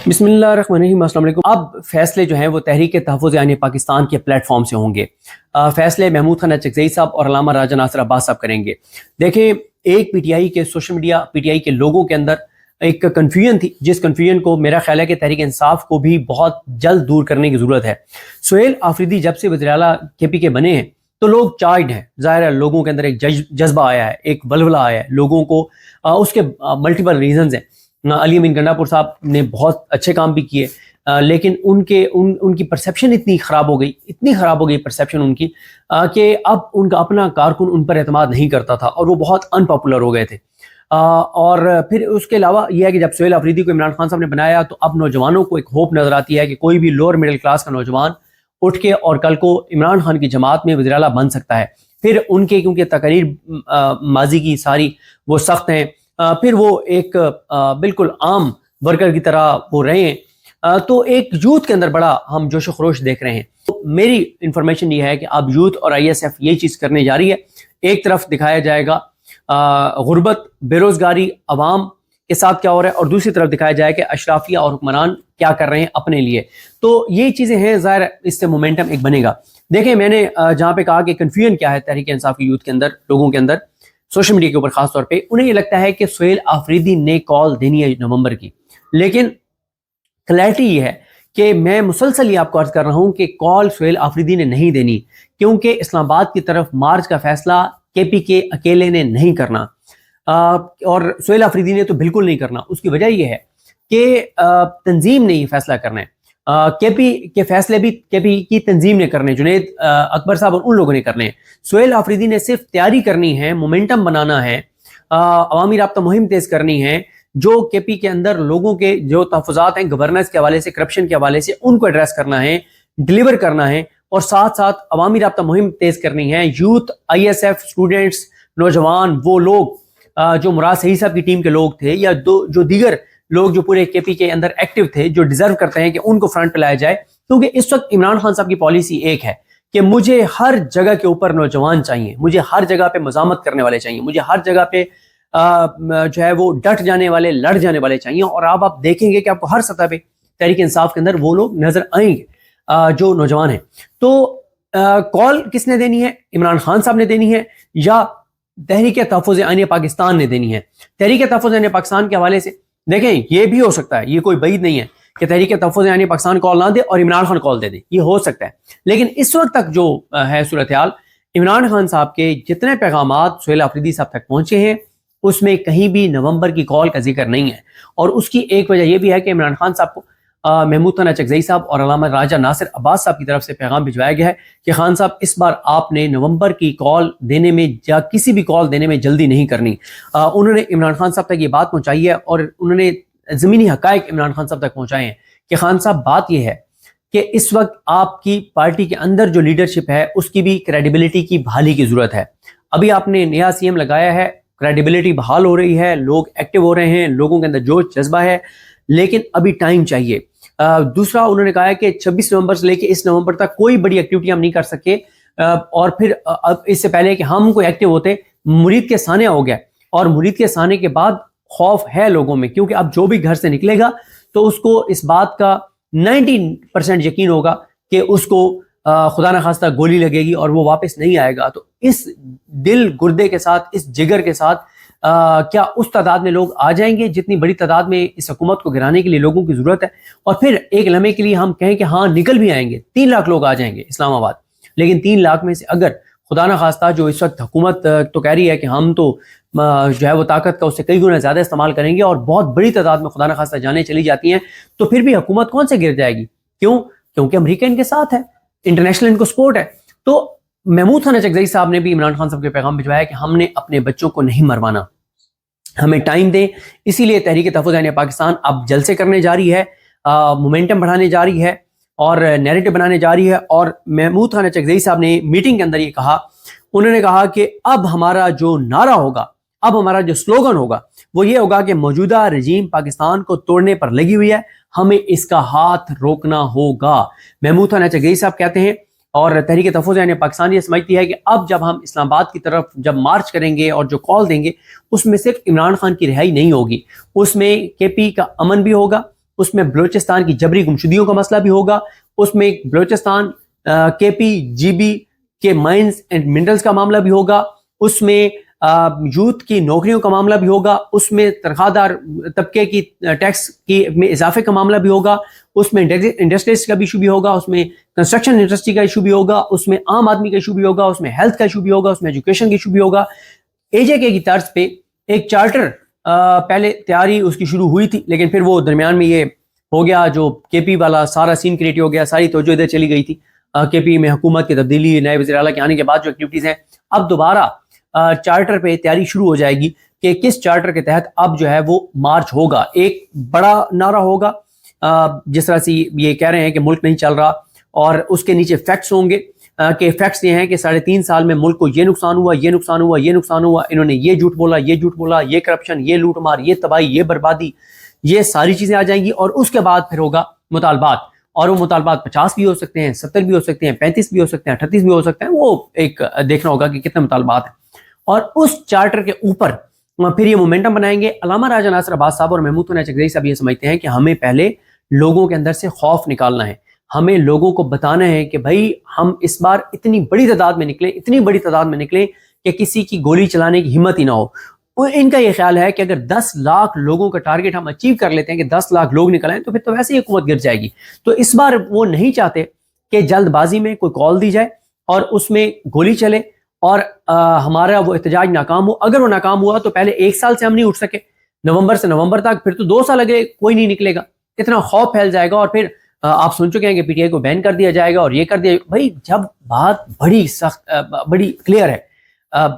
बिस्मिल्लाहिर्रहमानिर्रहीम, अस्सलाम वालेकुम। अब फैसले जो हैं वो तहरीक तहफ़्फ़ुज़ यानी पाकिस्तान के प्लेटफॉर्म से होंगे। फैसले महमूद खान अचकज़ई साहब और अल्लामा राजा नासिर अब्बास साहब करेंगे। देखें, एक पीटीआई के सोशल मीडिया पीटीआई के लोगों के अंदर एक कन्फ्यूजन थी, जिस कन्फ्यूजन को मेरा ख्याल है कि तहरीक इंसाफ को भी बहुत जल्द दूर करने की ज़रूरत है। सुहेल आफरीदी जब से वज़ीर आला केपी के बने हैं तो लोग चार्ज हैं। ज़ाहिर है लोगों के अंदर एक जज्बा आया है, एक वलवला आया है लोगों को। उसके मल्टीपल रीजंस हैं। अली अमीन गंडापुर साहब ने बहुत अच्छे काम भी किए, लेकिन उनकी परसेप्शन इतनी ख़राब हो गई परसेप्शन उनकी कि अब उनका अपना कारकुन उन पर एतमाद नहीं करता था और वो बहुत अनपॉपुलर हो गए थे। और फिर उसके अलावा यह है कि जब सुहेल आफरीदी को इमरान खान साहब ने बनाया तो अब नौजवानों को एक होप नज़र आती है कि कोई भी लोअर मिडिल क्लास का नौजवान उठ के और कल को इमरान खान की जमात में वज़ीर आला बन सकता है। फिर उनके क्योंकि तकरीर माजी की सारी वो सख्त हैं, फिर वो एक बिल्कुल आम वर्कर की तरह वो रहे हैं, तो एक यूथ के अंदर बड़ा हम जोश खरोश देख रहे हैं। तो मेरी इंफॉर्मेशन ये है कि अब यूथ और आईएसएफ ये चीज़ करने जा रही है। एक तरफ दिखाया जाएगा गुर्बत, बेरोजगारी, अवाम के साथ क्या हो रहा है, और दूसरी तरफ दिखाया जाए कि अशराफिया और हुक्मरान क्या कर रहे हैं अपने लिए। तो ये चीज़ें हैं, ज़ाहिर इससे मोमेंटम एक बनेगा। देखें, मैंने जहाँ पे कहा कि कन्फ्यूजन क्या है तहरीक इंसाफ की यूथ के अंदर, लोगों के अंदर, सोशल मीडिया के ऊपर खास तौर पे उन्हें ये लगता है कि सुहेल आफरीदी ने कॉल देनी है नवंबर की, लेकिन क्लैरिटी ये है कि मैं मुसलसल ये आपको अर्ज कर रहा हूँ कि कॉल सुहेल आफरीदी ने नहीं देनी, क्योंकि इस्लामाबाद की तरफ मार्च का फैसला केपी के अकेले ने नहीं करना, और सुहेल आफरीदी ने तो बिल्कुल नहीं करना। उसकी वजह यह है कि तंजीम ने ये फैसला करना है। केपी के फैसले भी केपी की तंजीम ने करने, जुनेद अकबर साहब और उन लोगों ने करने हैं। सुहेल आफरीदी ने सिर्फ तैयारी करनी है, मोमेंटम बनाना है, अवामी राब्ता मुहिम तेज करनी है, जो केपी के अंदर लोगों के जो तहफ़्फ़ुज़ात हैं गवर्नेंस के हवाले से, करप्शन के हवाले से, उनको एड्रेस करना है, डिलीवर करना है, और साथ साथ अवामी राब्ता मुहिम तेज करनी है। यूथ, आईएसएफ, स्टूडेंट्स, नौजवान, वो लोग जो मुराद सही साहब की टीम के लोग थे, या जो दीगर लोग जो पूरे केपी के अंदर एक्टिव थे, जो डिजर्व करते हैं कि उनको फ्रंट पे लाया जाए। क्योंकि इस वक्त इमरान खान साहब की पॉलिसी एक है कि मुझे हर जगह के ऊपर नौजवान चाहिए, मुझे हर जगह पे मज़ामत करने वाले चाहिए, मुझे हर जगह पे जो है वो डट जाने वाले, लड़ जाने वाले चाहिए। और अब आप देखेंगे कि आपको हर सतह पे तहरीक इंसाफ के अंदर वो लोग नजर आएंगे जो नौजवान हैं। तो कॉल किसने देनी है? इमरान खान साहब ने देनी है या तहरीक तहफ़्फ़ुज़ यानी पाकिस्तान ने देनी है? तहरीक तहफ़्फ़ुज़ यानी पाकिस्तान के हवाले से देखें, ये भी हो सकता है, ये कोई बईद नहीं है कि तहरीक तहफ़्फ़ुज़ यानी पाकिस्तान कॉल ना दे और इमरान खान कॉल दे दे, ये हो सकता है। लेकिन इस वक्त तक जो है सूरत हाल, इमरान खान साहब के जितने पैगामात सुहेल आफरीदी साहब तक पहुंचे हैं उसमें कहीं भी नवंबर की कॉल का जिक्र नहीं है। और उसकी एक वजह यह भी है कि इमरान खान साहब को महमूद खान अचकज़ई साहब और अल्लामा राजा नासिर अब्बास साहब की तरफ से पैगाम भिजवाया गया है कि खान साहब, इस बार आपने नवंबर की कॉल देने में या किसी भी कॉल देने में जल्दी नहीं करनी। उन्होंने इमरान खान साहब तक ये बात पहुंचाई है और उन्होंने ज़मीनी हक़ाइक़ इमरान खान साहब तक पहुंचाए हैं कि खान साहब, बात यह है कि इस वक्त आपकी पार्टी के अंदर जो लीडरशिप है उसकी भी क्रेडिबिलिटी की बहाली की ज़रूरत है। अभी आपने नया सीएम लगाया है, क्रेडिबिलिटी बहाल हो रही है, लोग एक्टिव हो रहे हैं, लोगों के अंदर जोश जज्बा है, लेकिन अभी टाइम चाहिए। दूसरा, उन्होंने कहा है कि 26 नवंबर से लेकर इस नवंबर तक कोई बड़ी एक्टिविटी हम नहीं कर सके, और फिर अब इससे पहले कि हम कोई एक्टिव होते, मुरीद के साने हो गया, और मुरीद के साने के बाद खौफ है लोगों में, क्योंकि अब जो भी घर से निकलेगा तो उसको इस बात का 90% यकीन होगा कि उसको खुदा न खास्ता गोली लगेगी और वो वापस नहीं आएगा। तो इस दिल गुर्दे के साथ, इस जिगर के साथ क्या उस तादाद में लोग आ जाएंगे जितनी बड़ी तादाद में इस हुकूमत को गिराने के लिए लोगों की ज़रूरत है? और फिर एक लम्हे के लिए हम कहें कि हाँ निकल भी आएंगे, 3 लाख लोग आ जाएंगे इस्लामाबाद, लेकिन 3 लाख में से अगर खुदा न खास्ता जो इस वक्त हुकूमत तो कह रही है कि हम तो जो है वो ताकत का उससे कई गुना ज़्यादा इस्तेमाल करेंगे और बहुत बड़ी तादाद में खुदा न खास्ता जाने चली जाती हैं, तो फिर भी हुकूमत कौन से गिर जाएगी? क्यों? क्योंकि अमेरिका इनके साथ है, इंटरनेशनल इनको सपोर्ट है। तो महमूद खान अचकज़ई साहब ने भी इमरान खान साहब के पैगाम भिजवाया कि हमने अपने बच्चों को नहीं मरवाना, हमें टाइम दें। इसीलिए तहरीक तहफ़्फ़ुज़ यानी पाकिस्तान अब जलसे करने जा रही है, मोमेंटम बढ़ाने जा रही है और नैरेटिव बनाने जा रही है। और महमूद खान अचकज़ई साहब ने मीटिंग के अंदर ये कहा, उन्होंने कहा कि अब हमारा जो नारा होगा, अब हमारा जो स्लोगन होगा वो ये होगा कि मौजूदा रजीम पाकिस्तान को तोड़ने पर लगी हुई है, हमें इसका हाथ रोकना होगा। महमूद खान अचकज़ई साहब कहते हैं और तहरीक तहफ़्फ़ुज़ यानी पाकिस्तान ये समझती है कि अब जब हम इस्लामाबाद की तरफ जब मार्च करेंगे और जो कॉल देंगे उसमें सिर्फ इमरान खान की रिहाई नहीं होगी, उसमें केपी का अमन भी होगा, اس میں بلوچستان کی جبری گمشدگیوں کا مسئلہ بھی ہوگا, اس میں بلوچستان کے پی جی بی کے مائنز اینڈ منرلز کا معاملہ بھی ہوگا, اس میں یوتھ کی نوکریوں کا معاملہ بھی ہوگا, اس میں تنخواہ دار طبقے کی ٹیکس کی میں اضافے کا معاملہ بھی ہوگا, اس میں انڈسٹریز کا بھی ایشو بھی ہوگا, اس میں کنسٹرکشن انڈسٹری کا ایشو بھی ہوگا, اس میں عام آدمی کا ایشو بھی ہوگا, اس میں ہیلتھ کا ایشو بھی ہوگا, اس میں ایجوکیشن کا ایشو بھی ہوگا. AJK کی طرز پہ ایک چارٹر پہلے تیاری اس کی شروع ہوئی تھی, لیکن پھر وہ درمیان میں یہ ہو گیا, جو KP والا سارا سین کریٹ ہو گیا, ساری توجہ ادھر چلی گئی تھی. KP میں حکومت کی تبدیلی, نئے وزیر اعلیٰ کے آنے کے بعد جو ایکٹیویٹیز ہیں, اب دوبارہ چارٹر پہ تیاری شروع ہو جائے گی کہ کس چارٹر کے تحت اب جو ہے وہ مارچ ہوگا. ایک بڑا نعرہ ہوگا, جس طرح سے یہ کہہ رہے ہیں کہ ملک نہیں چل رہا, اور اس کے نیچے فیکٹس ہوں گے کہ فیکٹس یہ ہیں کہ 3.5 سال میں ملک کو یہ نقصان ہوا, یہ نقصان ہوا, یہ نقصان ہوا, انہوں نے یہ جھوٹ بولا, یہ جھوٹ بولا, یہ کرپشن, یہ لوٹ مار, یہ تباہی, یہ بربادی, یہ ساری چیزیں آ جائیں گی. اور اس کے بعد پھر ہوگا مطالبات, اور وہ مطالبات 50 بھی ہو سکتے ہیں, 70 بھی ہو سکتے ہیں, 35 بھی ہو سکتے ہیں, 38 بھی ہو سکتے ہیں, وہ ایک دیکھنا ہوگا کہ کتنے مطالبات ہیں. اور اس چارٹر کے اوپر پھر یہ مومنٹم بنائیں گے. علامہ راجہ ناصر عباس صاحب اور محمود ثناء چکزئی صاحب یہ سمجھتے ہیں کہ ہمیں پہلے لوگوں کے اندر سے خوف نکالنا ہے, ہمیں لوگوں کو بتانا ہے کہ بھائی ہم اس بار اتنی بڑی تعداد میں نکلیں, اتنی بڑی تعداد میں نکلیں کہ کسی کی گولی چلانے کی ہمت ہی نہ ہو. ان کا یہ خیال ہے کہ اگر 10 لاکھ لوگوں کا ٹارگٹ ہم اچیو کر لیتے ہیں کہ 10 لاکھ لوگ نکل آئیں, تو پھر تو ویسے ہی حکومت گر جائے گی. تو اس بار وہ نہیں چاہتے کہ جلد بازی میں کوئی کال دی جائے اور اس میں گولی چلے اور ہمارا وہ احتجاج ناکام ہو. اگر وہ ناکام ہوا تو پہلے 1 سال سے ہم نہیں اٹھ سکے, نومبر سے نومبر تک, پھر تو 2 سال لگے, کوئی نہیں نکلے گا, اتنا خوف پھیل جائے گا. اور پھر آپ سن چکے ہیں کہ PTI کو بین کر دیا جائے گا اور یہ کر دیا. بھائی جب بات بڑی سخت, بڑی کلیئر ہے,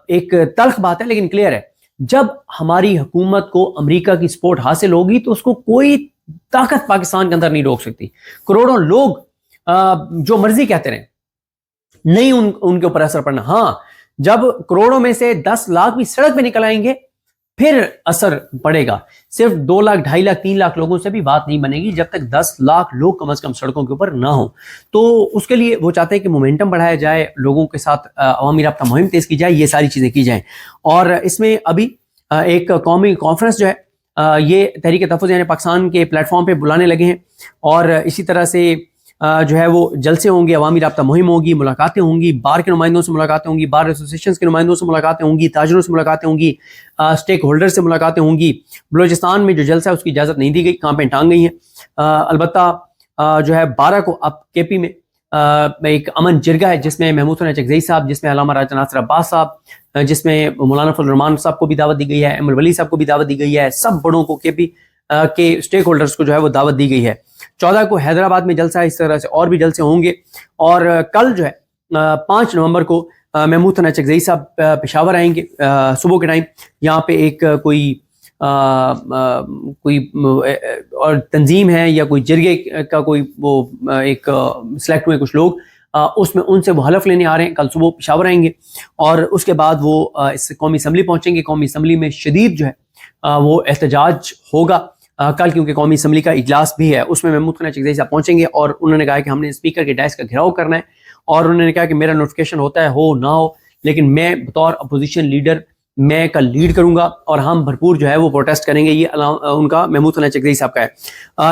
ایک تلخ بات ہے لیکن کلیئر ہے, جب ہماری حکومت کو امریکہ کی سپورٹ حاصل ہوگی تو اس کو کوئی طاقت پاکستان کے اندر نہیں روک سکتی. کروڑوں لوگ جو مرضی کہتے رہیں, نہیں ان کے اوپر اثر پڑنا. ہاں, جب کروڑوں میں سے 10 لاکھ بھی سڑک پہ نکل آئیں گے پھر اثر پڑے گا. صرف 2 لاکھ 2.5 لاکھ 3 لاکھ لوگوں سے بھی بات نہیں بنے گی جب تک 10 لاکھ لوگ کم از کم سڑکوں کے اوپر نہ ہوں. تو اس کے لیے وہ چاہتے ہیں کہ مومنٹم بڑھایا جائے, لوگوں کے ساتھ عوامی رابطہ مہم تیز کی جائے, یہ ساری چیزیں کی جائیں. اور اس میں ابھی ایک قومی کانفرنس جو ہے یہ تحریک تحفظ یعنی پاکستان کے پلیٹ فارم پہ بلانے لگے ہیں, اور اسی طرح سے جو ہے وہ جلسے ہوں گے, عوامی رابطہ مہم ہوگی, ملاقاتیں ہوں گی, بار کے نمائندوں سے ملاقاتیں ہوں گی, بار ایسوسیشنز کے نمائندوں سے ملاقاتیں ہوں گی, تاجروں سے ملاقاتیں ہوں گی, اسٹیک ہولڈر سے ملاقاتیں ہوں گی. بلوچستان میں جو جلسہ ہے اس کی اجازت نہیں دی گئی, کانپیں ٹانگ گئی ہیں. البتہ جو ہے 12 کو اب KP میں ایک امن جرگہ ہے جس میں محمود ثناء چکزئی صاحب, جس میں علامہ راجہ ناصر عباس صاحب, جس میں مولانا فضل الرحمان صاحب کو بھی دعوت دی گئی ہے, امر ولی صاحب کو بھی دعوت دی گئی ہے, سب بڑوں کو KP کے اسٹیک ہولڈرز کو جو ہے وہ دعوت دی گئی ہے. 14 کو حیدرآباد میں جلسہ ہے, اس طرح سے اور بھی جلسے ہوں گے. اور کل جو ہے 5 نومبر کو محمود ثناء چکزئی صاحب پشاور آئیں گے صبح کے ٹائم. یہاں پہ ایک کوئی اور تنظیم ہے یا کوئی جرگے کا کوئی وہ ایک سلیکٹ ہوئے کچھ لوگ, اس میں ان سے وہ حلف لینے آ رہے ہیں. کل صبح پشاور آئیں گے اور اس کے بعد وہ اس قومی اسمبلی پہنچیں گے. قومی اسمبلی میں شدید جو ہے وہ احتجاج ہوگا کل, کیونکہ قومی اسمبلی کا اجلاس بھی ہے. اس میں محمود ثناء چکزئی صاحب پہنچیں گے اور انہوں نے کہا کہ ہم نے اسپیکر کے ڈائس کا گھیراؤ کرنا ہے, اور انہوں نے کہا کہ میرا نوٹیفیکیشن ہوتا ہے ہو نہ ہو, لیکن میں بطور اپوزیشن لیڈر میں کل لیڈ کروں گا اور ہم بھرپور جو ہے وہ پروٹیسٹ کریں گے. یہ ان کا محمود ثناء چکزئی صاحب کا ہے.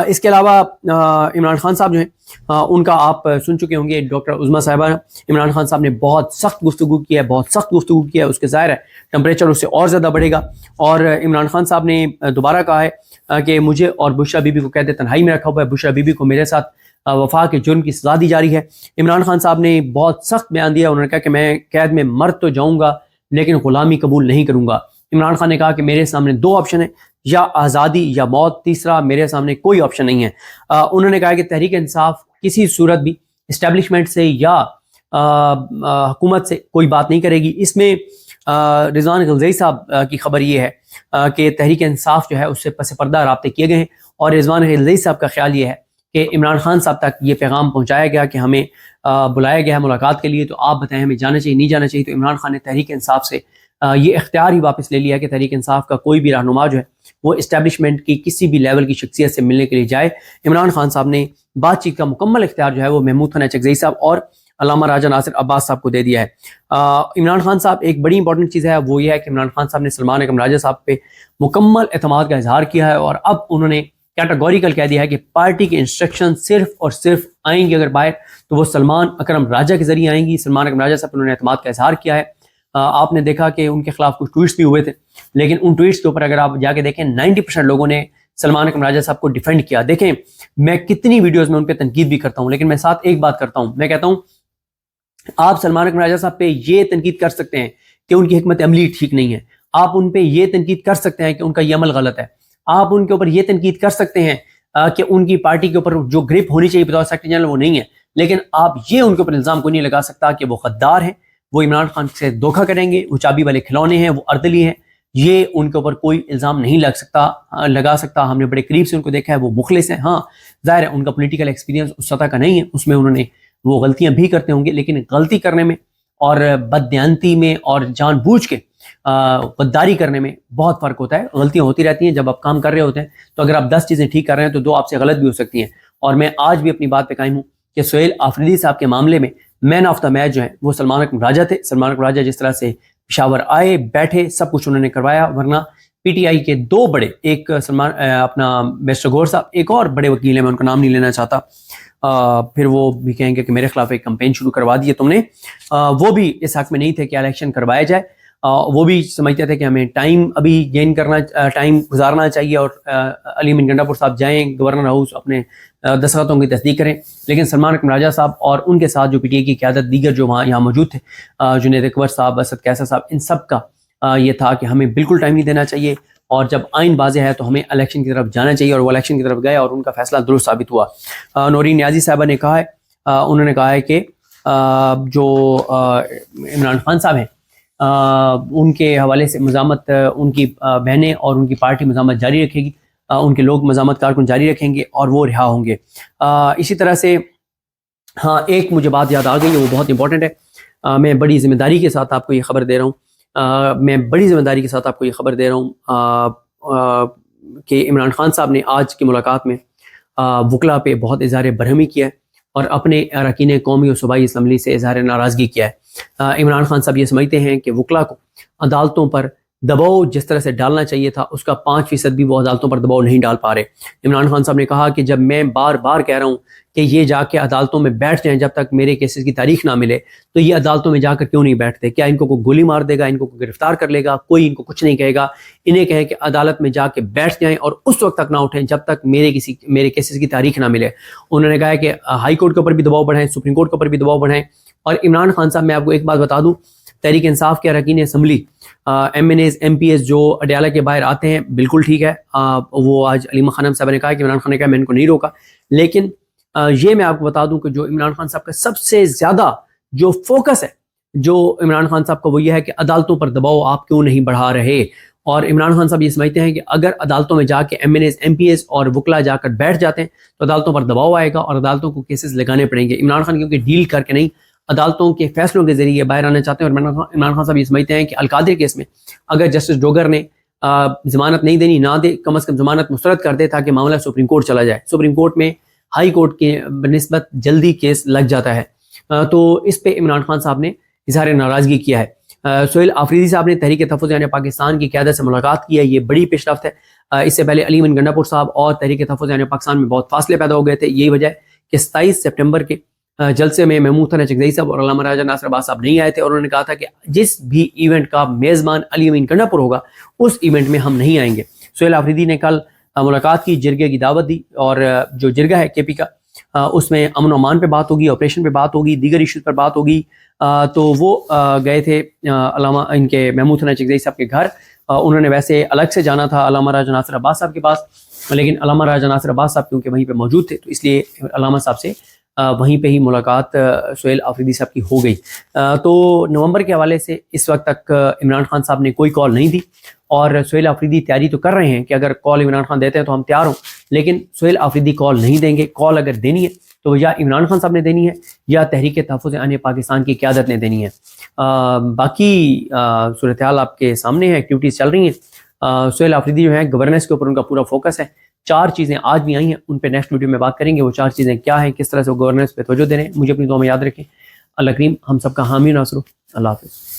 اس کے علاوہ عمران خان صاحب جو ہیں ان کا آپ سن چکے ہوں گے, ڈاکٹر عظمیٰ صاحبہ. عمران خان صاحب نے بہت سخت گفتگو کی ہے, بہت سخت گفتگو کی ہے. اس کے ظاہر ہے ٹمپریچر اس سے اور زیادہ بڑھے گا. اور عمران خان صاحب نے دوبارہ کہا ہے کہ مجھے اور بشرا بی بی کو قید تنہائی میں رکھا ہوا ہے, بشرا بی بی کو میرے ساتھ وفا کے جرم کی سزا دی جا رہی ہے. عمران خان صاحب نے بہت سخت بیان دیا, انہوں نے کہا کہ میں قید میں مر تو جاؤں گا لیکن غلامی قبول نہیں کروں گا. عمران خان نے کہا کہ میرے سامنے 2 آپشن ہیں, یا آزادی یا موت, تیسرا میرے سامنے کوئی آپشن نہیں ہے. انہوں نے کہا کہ تحریک انصاف کسی صورت بھی اسٹیبلشمنٹ سے یا حکومت سے کوئی بات نہیں کرے گی. اس میں رضوان غلزئی صاحب کی خبر یہ ہے کہ تحریک انصاف جو ہے اس سے پس پردہ رابطے کیے گئے ہیں, اور رضوان غلزئی صاحب کا خیال یہ ہے کہ عمران خان صاحب تک یہ پیغام پہنچایا گیا کہ ہمیں بلایا گیا ہے ملاقات کے لیے, تو آپ بتائیں ہمیں جانا چاہیے نہیں جانا چاہیے. تو عمران خان نے تحریک انصاف سے یہ اختیار ہی واپس لے لیا کہ تحریک انصاف کا کوئی بھی رہنما جو ہے وہ اسٹیبلشمنٹ کی کسی بھی لیول کی شخصیت سے ملنے کے لیے جائے. عمران خان صاحب نے بات چیت کا مکمل اختیار جو ہے وہ محمود ثناء چکزئی صاحب اور علامہ راجہ ناصر عباس صاحب کو دے دیا ہے. عمران خان صاحب ایک بڑی امپورٹنٹ چیز ہے وہ یہ ہے کہ عمران خان صاحب نے سلمان اکرم راجہ صاحب پہ مکمل اعتماد کا اظہار کیا ہے, اور اب انہوں نے कैटेगोरिकल कह दिया है कि पार्टी के इंस्ट्रक्शन सिर्फ और सिर्फ आएंगी अगर बाहर तो वो सलमान अकरम राजा के जरिए आएंगी। सलमान अकरम राजा साहब उन्होंने एतमाद का इजहार किया है। आपने देखा कि उनके खिलाफ कुछ ट्वीट्स भी हुए थे, लेकिन उन ट्वीट्स के ऊपर अगर आप जाके देखें 90% लोगों ने सलमान अकरम राजा साहब को डिफेंड किया। देखें मैं कितनी वीडियोस में उन पर तनकीद भी करता हूं, लेकिन मैं साथ एक बात करता हूं, मैं कहता हूं आप सलमान अकरम राजा साहब पे ये तनकीद कर सकते हैं कि उनकी हिकमत अमली ठीक नहीं है, आप उन पे ये तनकीद कर सकते हैं कि उनका ये अमल गलत है, आप उनके ऊपर ये तनकीद कर सकते हैं कि उनकी पार्टी के ऊपर जो ग्रिप होनी चाहिए बतौर सेक्रेटरी जनरल वो नहीं है, लेकिन आप ये उनके ऊपर इल्ज़ाम को नहीं लगा सकता कि वो गद्दार हैं, वो इमरान खान से धोखा करेंगे, वो चाबी वाले खिलौने हैं, वो अर्दली हैं। ये उनके ऊपर कोई इल्ज़ाम नहीं लगा सकता। हमने बड़े करीब से उनको देखा है, वो मुखलिस है। हाँ जाहिर है उनका पॉलिटिकल एक्सपीरियंस उस सतह का नहीं है, उसमें उन्होंने वो गलतियां भी करते होंगे, लेकिन गलती करने में और बददियानती में और जानबूझ के गद्दारी करने में बहुत फ़र्क होता है। गलतियां होती रहती हैं जब आप काम कर रहे होते हैं, तो अगर आप 10 चीज़ें ठीक कर रहे हैं तो 2 आपसे गलत भी हो सकती हैं। और मैं आज भी अपनी बात पे कायम हूँ कि सुहेल आफरीदी साहब के मामले में मैन ऑफ द मैच जो है वो सलमान अकरम राजा थे। सलमान अकरम राजा जिस तरह से पेशावर आए, बैठे, सब कुछ उन्होंने करवाया, वरना पीटीआई के 2 बड़े, एक सलमान अपना मिस्टर गौर साहब, एक और बड़े वकील हैं, मैं उनका नाम नहीं लेना चाहता, फिर वो भी कहेंगे कि मेरे खिलाफ एक कैंपेन शुरू करवा दी है तुमने, वो भी इस हक में नहीं थे कि इलेक्शन करवाया जाए। वो भी समझते थे कि हमें टाइम अभी गेन करना, टाइम गुजारना चाहिए और अली अमीन गंडापुर साहब जाएं गवर्नर हाउस, अपने दस्तखतों की तस्दीक करें। लेकिन सलमान अकरम राजा साहब और उनके साथ जो पीटीआई की क़यादत दीगर जो यहाँ मौजूद थे, जुनैद अकबर साहब, असद कैसर साहब, इन सब का ये था कि हमें बिल्कुल टाइम नहीं देना चाहिए और जब आइन वाज़ेह है तो हमें इलेक्शन की तरफ जाना चाहिए। और वो इलेक्शन की तरफ गए और उनका फैसला दुरुस्त साबित हुआ। नौरीन नियाज़ी साहबा ने कहा है, उन्होंने कहा है कि जो इमरान खान साहब हैं उनके हवाले से मज़ामत उनकी बहनें और उनकी पार्टी मज़ामत जारी रखेगी, उनके लोग मज़ामत कारकुन जारी रखेंगे और वो रिहा होंगे। इसी तरह से हाँ एक मुझे बात याद आ गई है, वो बहुत इंपॉर्टेंट है। मैं बड़ी ज़िम्मेदारी के साथ आपको ये खबर दे रहा हूँ, मैं बड़ी ज़िम्मेदारी के साथ आपको ये खबर दे रहा हूँ कि इमरान खान साहब ने आज की मुलाकात में वकला पे बहुत इज़हार बरहमी किया है और अपने अरकान कौमी और सूबाई असम्बली से इज़हार नाराज़गी किया है। इमरान खान साहब ये समझते हैं कि वकला को अदालतों पर दबाव जिस तरह से डालना चाहिए था उसका 5% भी वो अदालतों पर दबाव नहीं डाल पा रहे। इमरान खान साहब ने कहा कि जब मैं बार बार कह रहा हूँ कि ये जाके अदालतों में बैठ जाएं जब तक मेरे केसेस की तारीख ना मिले, तो ये अदालतों में जाकर क्यों नहीं बैठते? क्या इनको कोई गोली मार देगा, इनको कोई गिरफ्तार कर लेगा? कोई इनको कुछ नहीं कहेगा। इन्हें कहे कि अदालत में जाके बैठ जाएं और उस वक्त तक ना उठें जब तक मेरे केसेस की तारीख ना मिले। उन्होंने कहा कि हाई कोर्ट के ऊपर भी दबाव बढ़ाएं, सुप्रीम कोर्ट के ऊपर भी दबाव बढ़ाएं। और इमरान खान साहब, मैं आपको एक बात बता दूं, तहरीक इंसाफ के अरकान असम्बली MNAs MPs जो अडयाला के बाहर आते हैं, बिल्कुल ठीक है। वो आज अलीमा खानम साहब ने कहा कि इमरान खान ने कहा मैं इनको नहीं रोका, लेकिन ये मैं आपको बता दूं कि जो इमरान खान साहब का सबसे ज़्यादा जो फोकस है जो इमरान खान साहब का वो ये है कि अदालतों पर दबाव आप क्यों नहीं बढ़ा रहे। और इमरान खान साहब ये समझते हैं कि अगर अदालतों में जाके MNAs MPs और वकला जाकर बैठ जाते हैं तो अदालतों पर दबाव आएगा और अदालतों को केसेस लगाने पड़ेंगे। इमरान खान क्योंकि डील करके नहीं, अदालतों के फैसलों के जरिए बाहर आना चाहते हैं। और इमरान खान साहब ये समझते हैं कि अलकादिर केस में अगर जस्टिस डोगर ने जमानत नहीं देनी, ना दे, कम से कम जमानत मुस्तरद कर दे ताकि मामला सुप्रीम कोर्ट चला जाए। सुप्रीम कोर्ट में हाई कोर्ट के बनिस्बत जल्दी केस लग जाता है। तो इस पे इमरान खान साहब ने इजहार नाराज़गी किया है। सुहेल आफरीदी साहब ने तहरीक तहफ़्फ़ुज़ यानी पाकिस्तान की क़यादत से मुलाकात की है, ये बड़ी पेशरफ्त है। इससे पहले अली अमीन गंडापुर साहब और तहरीक तहफ़्फ़ुज़ यानी पाकिस्तान में बहुत फासले पैदा हो गए थे। यही वजह है कि 27 सितंबर के जलसे में महमूद खान चकज़ई साहब और अल्लामा राजा नासिर अब्बास साहब नहीं आए थे और उन्होंने कहा था कि जिस भी इवेंट का मेज़बान अली अमीन गंडापुर होगा उस इवेंट में हम नहीं आएंगे। सुहेल आफरीदी ने कल मुलाकात की, जिरगे की दावत दी और जो जिरगा है KP का उसमें अमन अमान पे बात होगी, ऑपरेशन पे बात होगी, दीगर इशूज़ पर बात होगी। तो वो गए थे अल्लामा इनके महमूद खान चकज़ई साहब के घर। उन्होंने वैसे अलग से जाना था अल्लामा राजा नासिर अब्बास साहब के पास, लेकिन अल्लामा राजा नासिर अब्बास साहब क्योंकि वहीं पे मौजूद थे तो इसलिए अल्लामा साहब से वहीं पे ही मुलाकात सुहेल आफरीदी साहब की हो गई। तो नवंबर के हवाले से इस वक्त तक इमरान खान साहब ने कोई कॉल नहीं दी और सुहेल आफरीदी तैयारी तो कर रहे हैं कि अगर कॉल इमरान खान देते हैं तो हम तैयार हों, लेकिन सुहेल आफरीदी कॉल नहीं देंगे। कॉल अगर देनी है तो या इमरान खान साहब ने देनी है या तहरीक तहफ़्फ़ुज़ यानी पाकिस्तान की क़यादत ने देनी है। बाकी सूरत हाल आपके सामने है, एक्टिविटीज़ चल रही हैं। सुहेल आफरीदी जो है गवर्नेंस के ऊपर उनका पूरा फोकस है। 4 चीज़ें आज भी आई हैं, उन पे नेक्स्ट वीडियो में बात करेंगे। वो 4 चीज़ें क्या हैं, किस तरह से वो गवर्नेंस पे तवज्जो दे रहे हैं। मुझे अपनी दुआ में याद रखें। अल्लाह करीम हम सबका हामी नासर हो। अल्लाह हाफ़िज़।